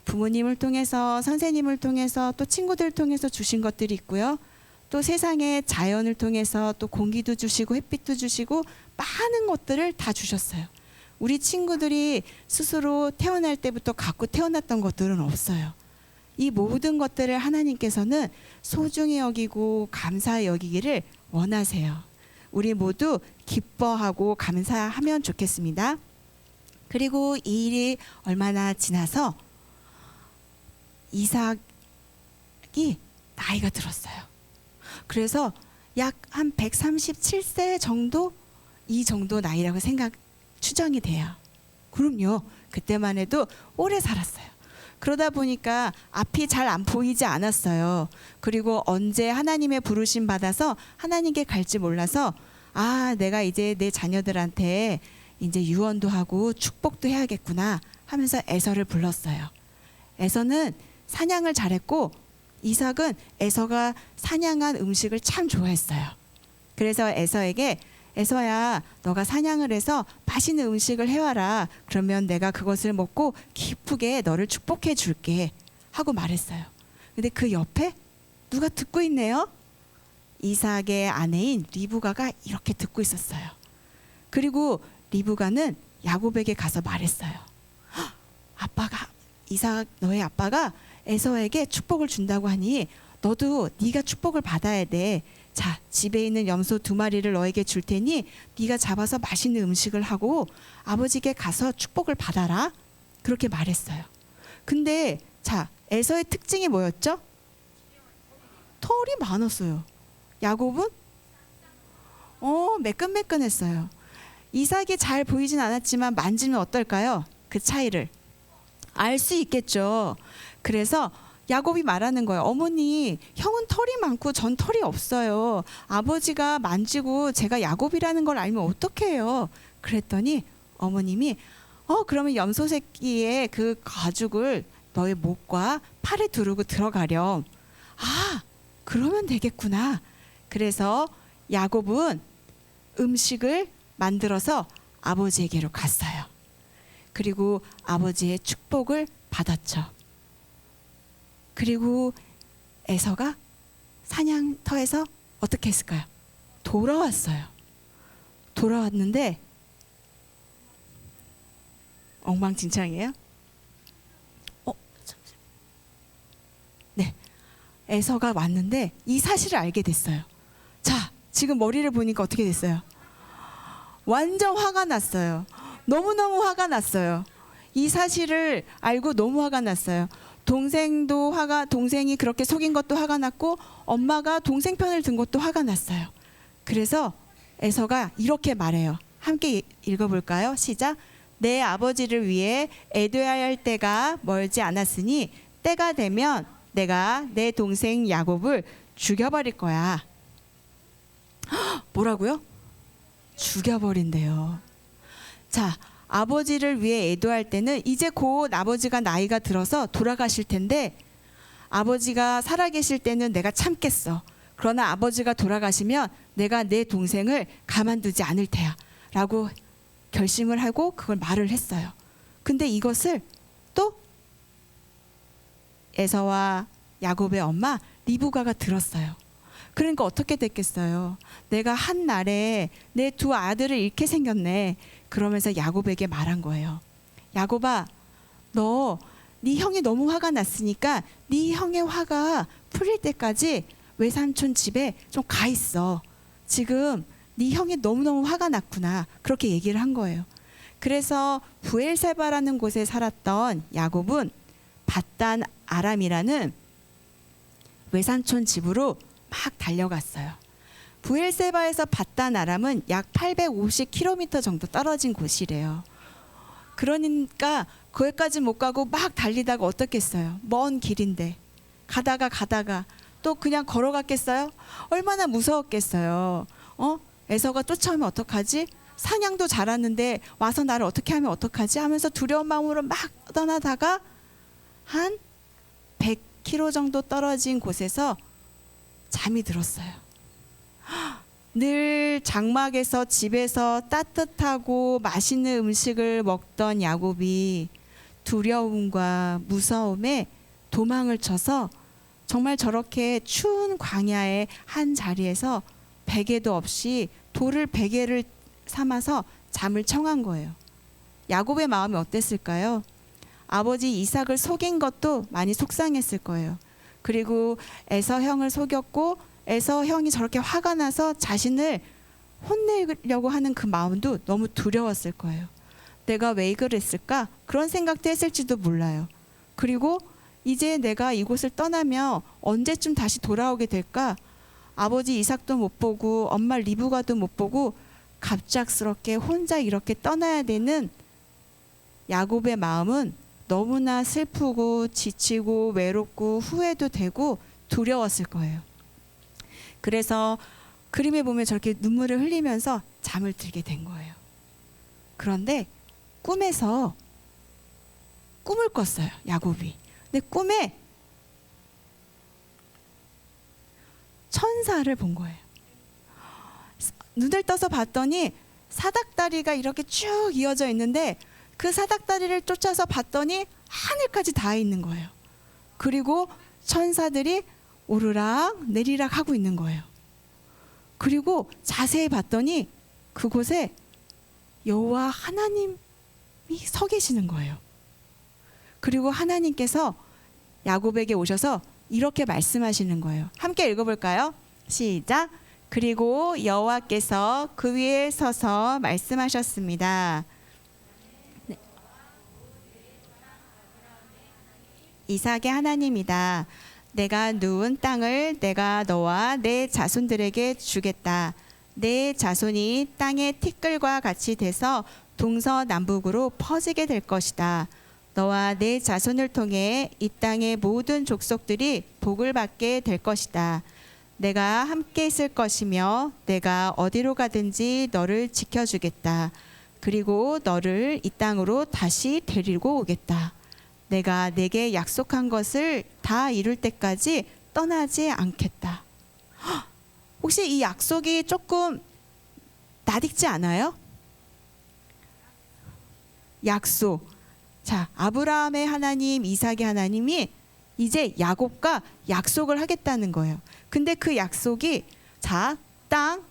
부모님을 통해서, 선생님을 통해서, 또 친구들을 통해서 주신 것들이 있고요. 또 세상의 자연을 통해서 또 공기도 주시고 햇빛도 주시고 많은 것들을 다 주셨어요. 우리 친구들이 스스로 태어날 때부터 갖고 태어났던 것들은 없어요. 이 모든 것들을 하나님께서는 소중히 여기고 감사히 여기기를 원하세요. 우리 모두 기뻐하고 감사하면 좋겠습니다. 그리고 이 일이 얼마나 지나서 이삭이 나이가 들었어요. 그래서 약 한 137세 정도, 이 정도 나이라고 추정이 돼요. 그럼요. 그때만 해도 오래 살았어요. 그러다 보니까 앞이 잘 안 보이지 않았어요. 그리고 언제 하나님의 부르심 받아서 하나님께 갈지 몰라서 내가 이제 내 자녀들한테 이제 유언도 하고 축복도 해야겠구나 하면서 에서를 불렀어요. 에서는 사냥을 잘했고 이삭은 에서가 사냥한 음식을 참 좋아했어요. 그래서 에서에게 에서야, 너가 사냥을 해서 맛있는 음식을 해와라. 그러면 내가 그것을 먹고 기쁘게 너를 축복해 줄게 하고 말했어요. 근데 그 옆에 누가 듣고 있네요? 이삭의 아내인 리브가가 이렇게 듣고 있었어요. 그리고 리브가는 야곱에게 가서 말했어요. 아빠가, 이삭 너의 아빠가 에서에게 축복을 준다고 하니 너도 네가 축복을 받아야 돼. 자, 집에 있는 염소 2마리를 너에게 줄 테니 네가 잡아서 맛있는 음식을 하고 아버지께 가서 축복을 받아라. 그렇게 말했어요. 근데 자, 에서의 특징이 뭐였죠? 털이 많았어요. 야곱은 매끈매끈했어요. 이삭이 잘 보이진 않았지만 만지면 어떨까요? 그 차이를 알 수 있겠죠. 그래서 야곱이 말하는 거예요. 어머니, 형은 털이 많고 전 털이 없어요. 아버지가 만지고 제가 야곱이라는 걸 알면 어떡해요? 그랬더니 어머님이 그러면 염소 새끼의 그 가죽을 너의 목과 팔에 두르고 들어가렴. 그러면 되겠구나. 그래서 야곱은 음식을 만들어서 아버지에게로 갔어요. 그리고 아버지의 축복을 받았죠. 그리고 에서가 사냥터에서 어떻게 했을까요? 돌아왔어요. 돌아왔는데 엉망진창이에요? 네, 에서가 왔는데 이 사실을 알게 됐어요. 자, 지금 머리를 보니까 어떻게 됐어요? 완전 화가 났어요. 너무너무 화가 났어요. 이 사실을 알고 너무 화가 났어요. 동생이 그렇게 속인 것도 화가 났고 엄마가 동생 편을 든 것도 화가 났어요. 그래서 에서가 이렇게 말해요. 함께 읽어볼까요? 시작. 내 아버지를 위해 애도해야 할 때가 멀지 않았으니 때가 되면 내가 내 동생 야곱을 죽여버릴 거야. 뭐라고요? 죽여버린대요. 자, 아버지를 위해 애도할 때는 이제 곧 아버지가 나이가 들어서 돌아가실 텐데 아버지가 살아계실 때는 내가 참겠어. 그러나 아버지가 돌아가시면 내가 내 동생을 가만두지 않을 테야 라고 결심을 하고 그걸 말을 했어요. 근데 이것을 또 에서와 야곱의 엄마 리브가가 들었어요. 그러니까 어떻게 됐겠어요? 내가 한 날에 내 2 아들을 잃게 생겼네. 그러면서 야곱에게 말한 거예요. 야곱아, 너 네 형이 너무 화가 났으니까 네 형의 화가 풀릴 때까지 외삼촌 집에 좀 가 있어. 지금 네 형이 너무너무 화가 났구나. 그렇게 얘기를 한 거예요. 그래서 부엘세바라는 곳에 살았던 야곱은 밧단 아람이라는 외삼촌 집으로 막 달려갔어요. 부엘세바에서 밧단 아람은 약 850km 정도 떨어진 곳이래요. 그러니까 거기까지 못 가고 막 달리다가 어떻겠어요? 먼 길인데 가다가 또 그냥 걸어갔겠어요? 얼마나 무서웠겠어요. 에서가 쫓아오면 어떡하지? 사냥도 잘하는데 와서 나를 어떻게 하면 어떡하지? 하면서 두려운 마음으로 막 떠나다가 한 100km 정도 떨어진 곳에서 잠이 들었어요. 늘 장막에서 집에서 따뜻하고 맛있는 음식을 먹던 야곱이 두려움과 무서움에 도망을 쳐서 정말 저렇게 추운 광야의 한 자리에서 베개도 없이 돌을 베개를 삼아서 잠을 청한 거예요. 야곱의 마음이 어땠을까요? 아버지 이삭을 속인 것도 많이 속상했을 거예요. 그리고 에서 형을 속였고 에서 형이 저렇게 화가 나서 자신을 혼내려고 하는 그 마음도 너무 두려웠을 거예요. 내가 왜 그랬을까? 그런 생각도 했을지도 몰라요. 그리고 이제 내가 이곳을 떠나면 언제쯤 다시 돌아오게 될까? 아버지 이삭도 못 보고 엄마 리브가도 못 보고 갑작스럽게 혼자 이렇게 떠나야 되는 야곱의 마음은 너무나 슬프고 지치고 외롭고 후회도 되고 두려웠을 거예요. 그래서 그림에 보면 저렇게 눈물을 흘리면서 잠을 들게 된 거예요. 그런데 꿈에서 꿈을 꿨어요, 야곱이. 근데 꿈에 천사를 본 거예요. 눈을 떠서 봤더니 사닥다리가 이렇게 쭉 이어져 있는데 그 사닥다리를 쫓아서 봤더니 하늘까지 닿아 있는 거예요. 그리고 천사들이 오르락 내리락 하고 있는 거예요. 그리고 자세히 봤더니 그곳에 여호와 하나님이 서 계시는 거예요. 그리고 하나님께서 야곱에게 오셔서 이렇게 말씀하시는 거예요. 함께 읽어볼까요? 시작. 그리고 여호와께서 그 위에 서서 말씀하셨습니다. 네. 이삭의 하나님이다. 내가 누운 땅을 내가 너와 내 자손들에게 주겠다. 내 자손이 땅의 티끌과 같이 돼서 동서남북으로 퍼지게 될 것이다. 너와 내 자손을 통해 이 땅의 모든 족속들이 복을 받게 될 것이다. 내가 함께 있을 것이며 내가 어디로 가든지 너를 지켜주겠다. 그리고 너를 이 땅으로 다시 데리고 오겠다. 내가 내게 약속한 것을 다 이룰 때까지 떠나지 않겠다. 혹시 이 약속이 조금 낯익지 않아요? 약속. 자, 아브라함의 하나님, 이삭의 하나님이 이제 야곱과 약속을 하겠다는 거예요. 근데 그 약속이 자, 땅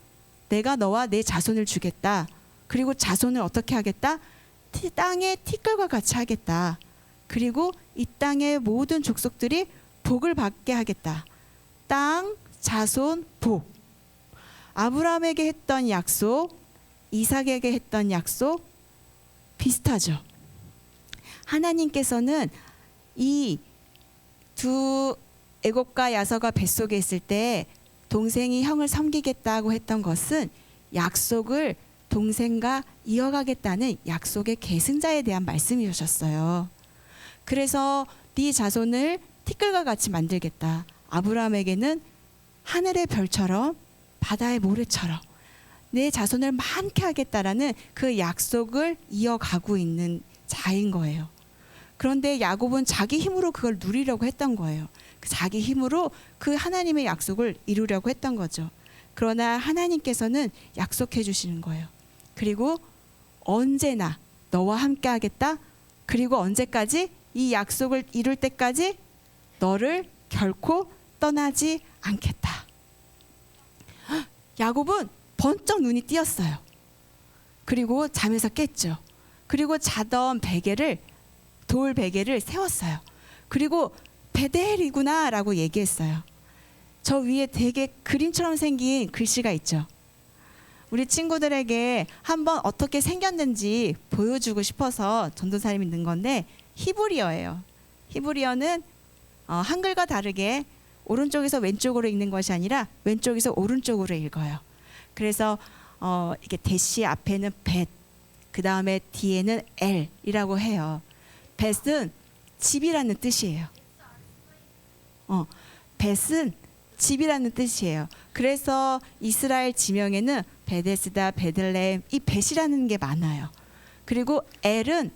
내가 너와 내 자손을 주겠다. 그리고 자손을 어떻게 하겠다? 땅의 티끌과 같이 하겠다. 그리고 이 땅의 모든 족속들이 복을 받게 하겠다. 땅, 자손, 복. 아브라함에게 했던 약속, 이삭에게 했던 약속 비슷하죠. 하나님께서는 이 두 애굽과 야서가 뱃속에 있을 때 동생이 형을 섬기겠다고 했던 것은 약속을 동생과 이어가겠다는 약속의 계승자에 대한 말씀이셨어요. 그래서 네 자손을 티끌과 같이 만들겠다. 아브라함에게는 하늘의 별처럼 바다의 모래처럼 내 자손을 많게 하겠다라는 그 약속을 이어가고 있는 자인 거예요. 그런데 야곱은 자기 힘으로 그걸 누리려고 했던 거예요. 자기 힘으로 그 하나님의 약속을 이루려고 했던 거죠. 그러나 하나님께서는 약속해 주시는 거예요. 그리고 언제나 너와 함께 하겠다. 그리고 언제까지? 이 약속을 이룰 때까지 너를 결코 떠나지 않겠다. 야곱은 번쩍 눈이 띄었어요. 그리고 잠에서 깼죠. 그리고 자던 돌 베개를 세웠어요. 그리고 베델이구나라고 얘기했어요. 저 위에 되게 그림처럼 생긴 글씨가 있죠. 우리 친구들에게 한번 어떻게 생겼는지 보여주고 싶어서 전도사님이 넣은 건데 히브리어예요. 히브리어는 한글과 다르게 오른쪽에서 왼쪽으로 읽는 것이 아니라 왼쪽에서 오른쪽으로 읽어요. 그래서 이게 대시 앞에는 벳, 그 다음에 뒤에는 엘이라고 해요. 벳은 집이라는 뜻이에요. 벳은 집이라는 뜻이에요. 그래서 이스라엘 지명에는 베데스다, 베들레헴 이 벳이라는 게 많아요. 그리고 엘은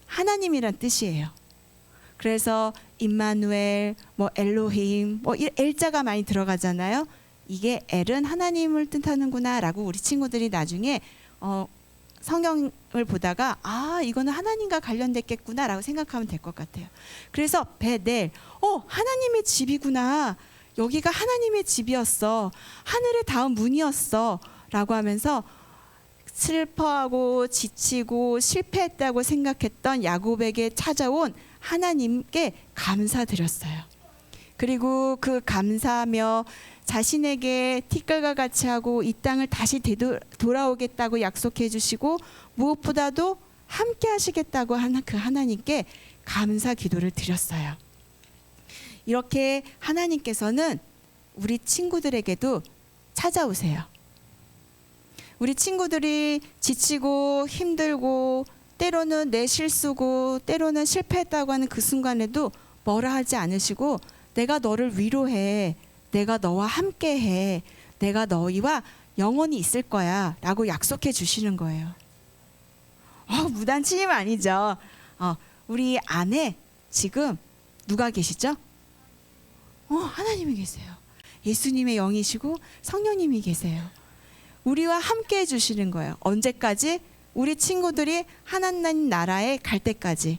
하나님이란 뜻이에요. 그래서 임마누엘, 뭐 엘로힘, 뭐 엘자가 많이 들어가잖아요. 이게 엘은 하나님을 뜻하는구나라고 우리 친구들이 나중에 성경을 보다가 아 이거는 하나님과 관련됐겠구나라고 생각하면 될 것 같아요. 그래서 베델, 하나님의 집이구나. 여기가 하나님의 집이었어. 하늘에 닿은 문이었어.라고 하면서 슬퍼하고 지치고 실패했다고 생각했던 야곱에게 찾아온 하나님께 감사드렸어요. 그리고 그 감사하며 자신에게 티끌과 같이 하고 이 땅을 다시 돌아오겠다고 약속해 주시고 무엇보다도 함께 하시겠다고 하는 그 하나님께 감사 기도를 드렸어요. 이렇게 하나님께서는 우리 친구들에게도 찾아오세요. 우리 친구들이 지치고 힘들고 때로는 내 실수고 때로는 실패했다고 하는 그 순간에도 뭐라 하지 않으시고 내가 너를 위로해. 내가 너와 함께해. 내가 너희와 영원히 있을 거야 라고 약속해 주시는 거예요. 무단침입 아니죠. 우리 안에 지금 누가 계시죠? 하나님이 계세요. 예수님의 영이시고 성령님이 계세요. 우리와 함께 해주시는 거예요. 언제까지? 우리 친구들이 하나님 나라에 갈 때까지,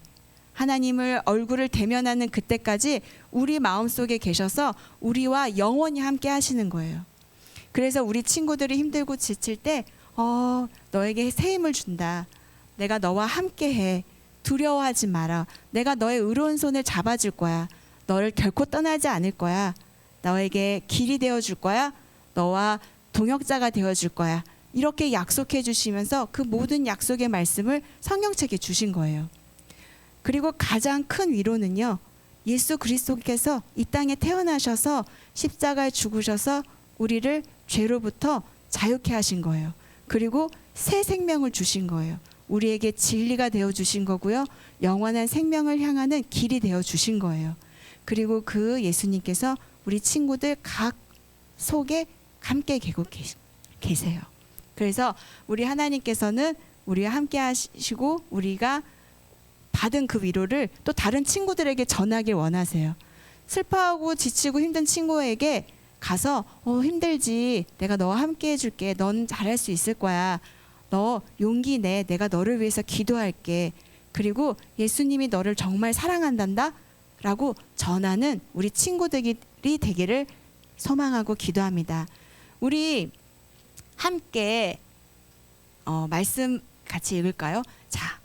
하나님을 얼굴을 대면하는 그때까지 우리 마음속에 계셔서 우리와 영원히 함께 하시는 거예요. 그래서 우리 친구들이 힘들고 지칠 때 너에게 새 힘을 준다. 내가 너와 함께 해. 두려워하지 마라. 내가 너의 의로운 손을 잡아줄 거야. 너를 결코 떠나지 않을 거야. 너에게 길이 되어줄 거야. 너와 동역자가 되어줄 거야. 이렇게 약속해 주시면서 그 모든 약속의 말씀을 성경책에 주신 거예요. 그리고 가장 큰 위로는요. 예수 그리스도께서 이 땅에 태어나셔서 십자가에 죽으셔서 우리를 죄로부터 자유케 하신 거예요. 그리고 새 생명을 주신 거예요. 우리에게 진리가 되어 주신 거고요. 영원한 생명을 향하는 길이 되어 주신 거예요. 그리고 그 예수님께서 우리 친구들 각 속에 함께 계고 계세요. 그래서 우리 하나님께서는 우리와 함께 하시고 우리가 받은 그 위로를 또 다른 친구들에게 전하길 원하세요. 슬퍼하고 지치고 힘든 친구에게 가서 힘들지. 내가 너와 함께 해줄게. 넌 잘할 수 있을 거야. 너 용기 내. 내가 너를 위해서 기도할게. 그리고 예수님이 너를 정말 사랑한단다 라고 전하는 우리 친구들이 되기를 소망하고 기도합니다. 우리 함께 말씀 같이 읽을까요? 자,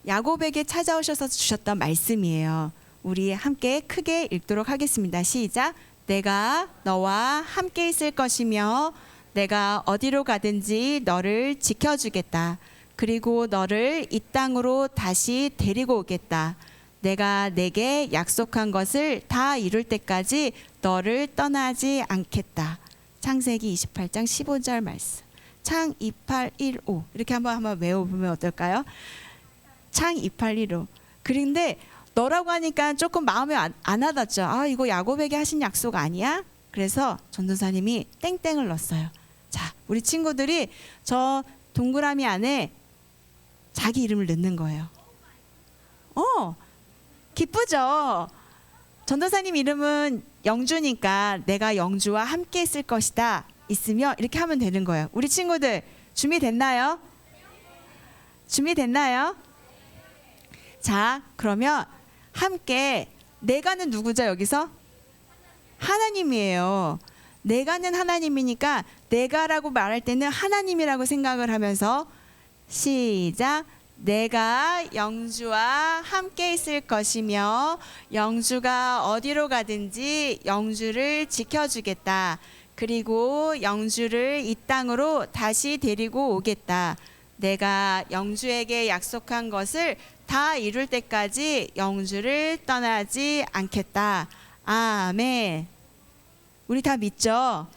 야곱에게 찾아오셔서 주셨던 말씀이에요. 우리 함께 크게 읽도록 하겠습니다. 시작. 내가 너와 함께 있을 것이며 내가 어디로 가든지 너를 지켜주겠다. 그리고 너를 이 땅으로 다시 데리고 오겠다. 내가 내게 약속한 것을 다 이룰 때까지 너를 떠나지 않겠다. 창세기 28장 15절 말씀. 창 2815 이렇게 한번 외워보면 어떨까요? 창 2815. 그런데 너라고 하니까 조금 마음에 안 와닿죠. 이거 야곱에게 하신 약속 아니야? 그래서 전도사님이 땡땡을 넣었어요. 자, 우리 친구들이 저 동그라미 안에 자기 이름을 넣는 거예요. 기쁘죠? 전도사님 이름은 영주니까 내가 영주와 함께 있을 것이다 있으며 이렇게 하면 되는 거예요. 우리 친구들 준비됐나요? 준비됐나요? 자, 그러면 함께 내가는 누구죠 여기서? 하나님이에요. 내가는 하나님이니까 내가라고 말할 때는 하나님이라고 생각을 하면서 시작. 내가 영주와 함께 있을 것이며 영주가 어디로 가든지 영주를 지켜주겠다. 그리고 영주를 이 땅으로 다시 데리고 오겠다. 내가 영주에게 약속한 것을 다 이룰 때까지 영주를 떠나지 않겠다. 아멘. 우리 다 믿죠?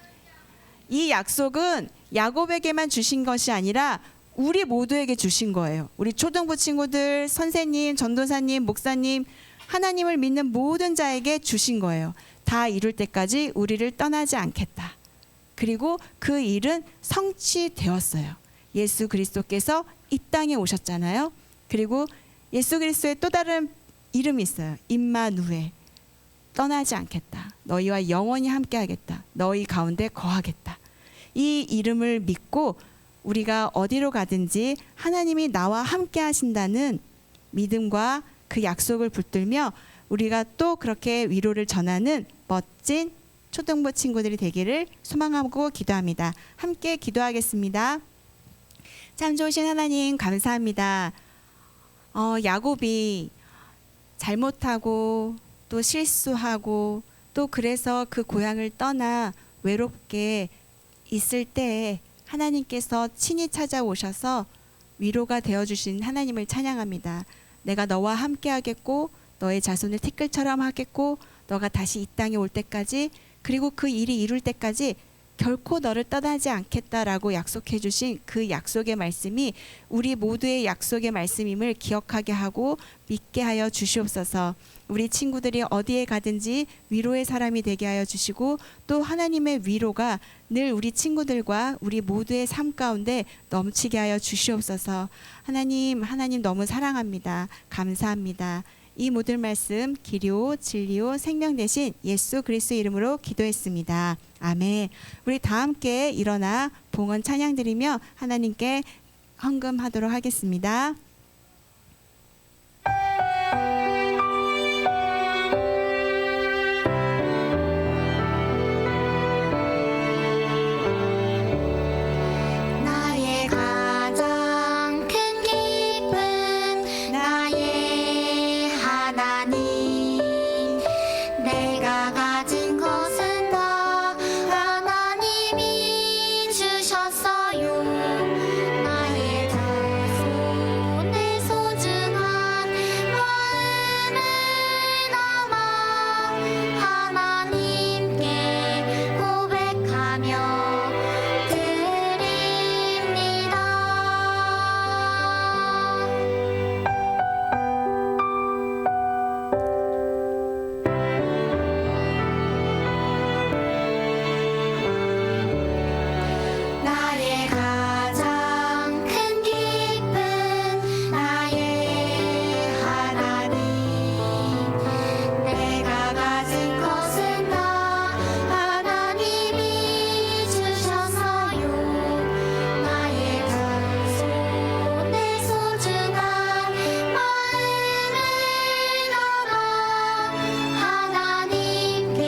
이 약속은 야곱에게만 주신 것이 아니라 우리 모두에게 주신 거예요. 우리 초등부 친구들, 선생님, 전도사님, 목사님, 하나님을 믿는 모든 자에게 주신 거예요. 다 이룰 때까지 우리를 떠나지 않겠다. 그리고 그 일은 성취되었어요. 예수 그리스도께서 이 땅에 오셨잖아요. 그리고 예수 그리스도의 또 다른 이름이 있어요. 임마누엘. 떠나지 않겠다. 너희와 영원히 함께하겠다. 너희 가운데 거하겠다. 이 이름을 믿고 우리가 어디로 가든지 하나님이 나와 함께 하신다는 믿음과 그 약속을 붙들며 우리가 또 그렇게 위로를 전하는 멋진 초등부 친구들이 되기를 소망하고 기도합니다. 함께 기도하겠습니다. 참 좋으신 하나님 감사합니다. 야곱이 잘못하고 또 실수하고 또 그래서 그 고향을 떠나 외롭게 있을 때에 하나님께서 친히 찾아오셔서 위로가 되어주신 하나님을 찬양합니다. 내가 너와 함께 하겠고 너의 자손을 티끌처럼 하겠고 너가 다시 이 땅에 올 때까지 그리고 그 일이 이룰 때까지 결코 너를 떠나지 않겠다라고 약속해 주신 그 약속의 말씀이 우리 모두의 약속의 말씀임을 기억하게 하고 믿게 하여 주시옵소서. 우리 친구들이 어디에 가든지 위로의 사람이 되게 하여 주시고 또 하나님의 위로가 늘 우리 친구들과 우리 모두의 삶 가운데 넘치게 하여 주시옵소서. 하나님 너무 사랑합니다. 감사합니다. 이 모든 말씀 기리오 진리오 생명 되신 예수 그리스도 이름으로 기도했습니다. 아멘. 우리 다 함께 일어나 봉헌 찬양 드리며 하나님께 헌금하도록 하겠습니다. 나의 가장 큰 기쁨 나의 하나님 내가 가진 것은 다 하나님이 주셨어요. 나의 자손의 소중한 마음을 담아 하나님께 고백하며 드립니다. 나의 가장 큰 기쁨 나의 하나님 내가 가진 것은 다 하나님이 주셔서요. 나의 자손의 소중한 마음을 담아 하나님께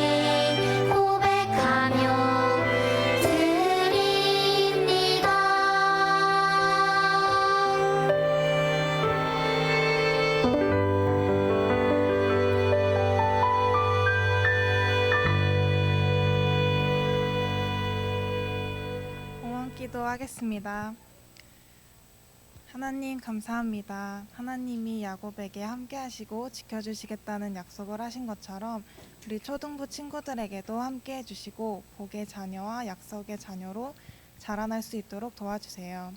고백하며 드립니다. 봉헌 기도하겠습니다. 하나님 감사합니다. 하나님이 야곱에게 함께 하시고 지켜주시겠다는 약속을 하신 것처럼 우리 초등부 친구들에게도 함께 해주시고 복의 자녀와 약속의 자녀로 자라날 수 있도록 도와주세요.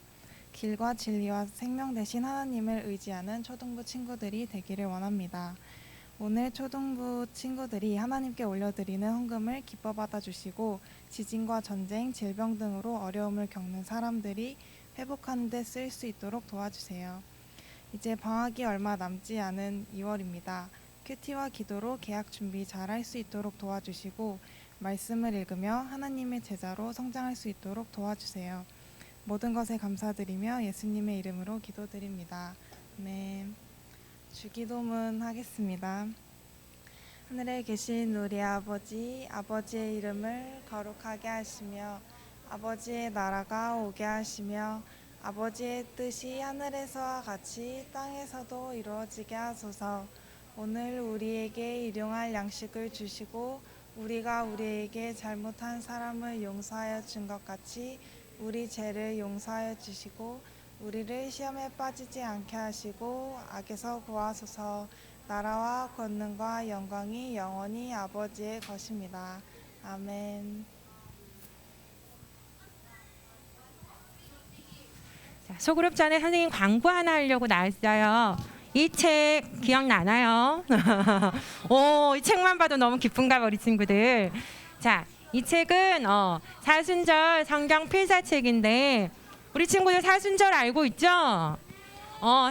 길과 진리와 생명 되신 하나님을 의지하는 초등부 친구들이 되기를 원합니다. 오늘 초등부 친구들이 하나님께 올려드리는 헌금을 기뻐 받아주시고 지진과 전쟁, 질병 등으로 어려움을 겪는 사람들이 회복하는 데 쓸 수 있도록 도와주세요. 이제 방학이 얼마 남지 않은 2월입니다. 큐티와 기도로 개학 준비 잘 할 수 있도록 도와주시고 말씀을 읽으며 하나님의 제자로 성장할 수 있도록 도와주세요. 모든 것에 감사드리며 예수님의 이름으로 기도드립니다. 아멘. 주기도문 하겠습니다. 하늘에 계신 우리 아버지, 아버지의 이름을 거룩하게 하시며 아버지의 나라가 오게 하시며 아버지의 뜻이 하늘에서와 같이 땅에서도 이루어지게 하소서. 오늘 우리에게 일용할 양식을 주시고 우리가 우리에게 잘못한 사람을 용서하여 준 것 같이 우리 죄를 용서하여 주시고 우리를 시험에 빠지지 않게 하시고 악에서 구하소서. 나라와 권능과 영광이 영원히 아버지의 것입니다. 아멘. 자, 소그룹 전에 선생님 광고 하나 하려고 나왔어요. 이 책 기억나나요? 오, 이 책만 봐도 너무 기쁜가 봐 우리 친구들. 자, 이 책은 사순절 성경 필사책인데 우리 친구들 사순절 알고 있죠?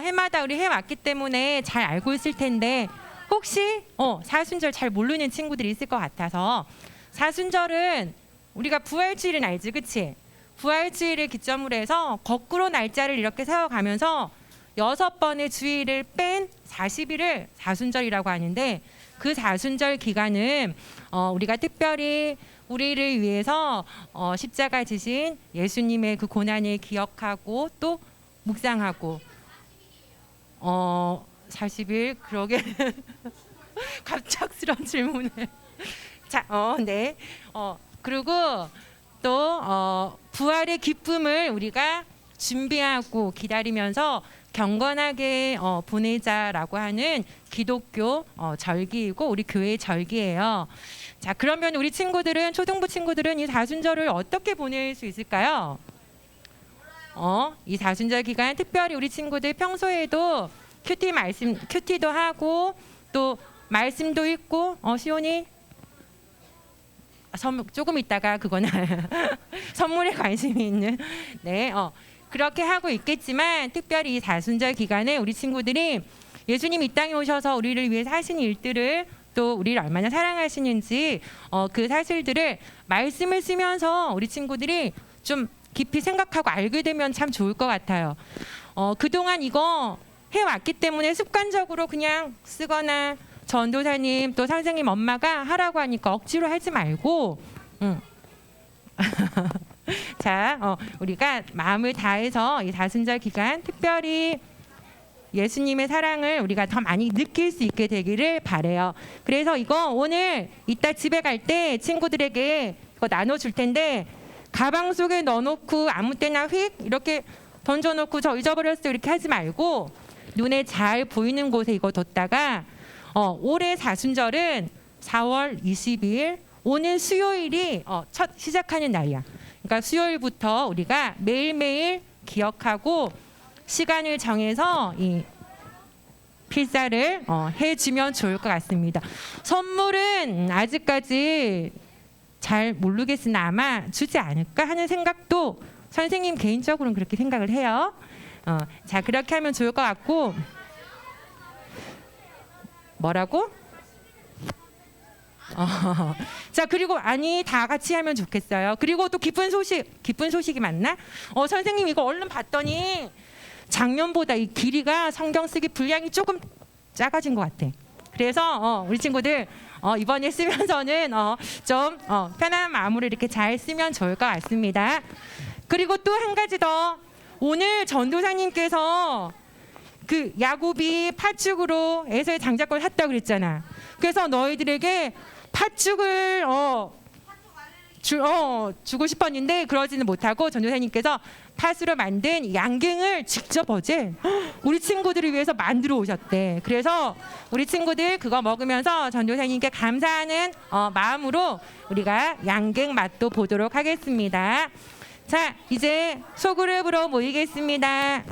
해마다 우리 해왔기 때문에 잘 알고 있을 텐데 혹시 사순절 잘 모르는 친구들이 있을 것 같아서 사순절은 우리가 부활주일은 알지, 그치? 부활주일을 기점으로 해서 거꾸로 날짜를 이렇게 세워가면서 6번의 주일을 뺀 40일을 사순절이라고 하는데 그 사순절 기간은 우리가 특별히 우리를 위해서 십자가 지신 예수님의 그 고난을 기억하고 또 묵상하고 40일 그러게 갑작스러운 질문을 자, 네. 그리고 또 부활의 기쁨을 우리가 준비하고 기다리면서 경건하게 보내자라고 하는 기독교 절기이고 우리 교회의 절기예요. 자, 그러면 우리 친구들은 초등부 친구들은 이 사순절을 어떻게 보낼 수 있을까요? 이 사순절 기간 특별히 우리 친구들 평소에도 큐티도 하고 또 말씀도 읽고 시온이 조금 있다가 그거는 선물에 관심이 있는 네 그렇게 하고 있겠지만 특별히 이 사순절 기간에 우리 친구들이 예수님 이 땅에 오셔서 우리를 위해서 하신 일들을 또 우리를 얼마나 사랑하시는지 그 사실들을 말씀을 쓰면서 우리 친구들이 좀 깊이 생각하고 알게 되면 참 좋을 것 같아요. 그동안 이거 해왔기 때문에 습관적으로 그냥 쓰거나 전도사님 또 선생님 엄마가 하라고 하니까 억지로 하지 말고 자 우리가 마음을 다해서 이 사순절 기간 특별히 예수님의 사랑을 우리가 더 많이 느낄 수 있게 되기를 바래요. 그래서 이거 오늘 이따 집에 갈 때 친구들에게 이거 나눠줄 텐데 가방 속에 넣어놓고 아무 때나 휙 이렇게 던져놓고 저 잊어버렸어요 이렇게 하지 말고 눈에 잘 보이는 곳에 이거 뒀다가 올해 사순절은 4월 20일 오늘 수요일이 첫 시작하는 날이야. 그러니까 수요일부터 우리가 매일매일 기억하고 시간을 정해서 이 필사를 해주면 좋을 것 같습니다. 선물은 아직까지 잘 모르겠으나 아마 주지 않을까 하는 생각도 선생님 개인적으로는 그렇게 생각을 해요. 자 그렇게 하면 좋을 것 같고 뭐라고? 자 그리고 아니 다 같이 하면 좋겠어요. 그리고 또 기쁜 소식이 맞나? 선생님 이거 얼른 봤더니 작년보다 이 길이가 성경 쓰기 분량이 조금 작아진 것 같아. 그래서 우리 친구들 이번에 쓰면서는 좀 편안한 마음으로 이렇게 잘 쓰면 좋을 것 같습니다. 그리고 또 한 가지 더 오늘 전도사님께서 그 야곱이 팥죽으로 에서의 장자권을 샀다고 그랬잖아. 그래서 너희들에게 팥죽을 주고 싶었는데 그러지는 못하고 전도사님께서 팥으로 만든 양갱을 직접 어제 우리 친구들을 위해서 만들어 오셨대. 그래서 우리 친구들 그거 먹으면서 전도사님께 감사하는 마음으로 우리가 양갱 맛도 보도록 하겠습니다. 자, 이제 소그룹으로 모이겠습니다.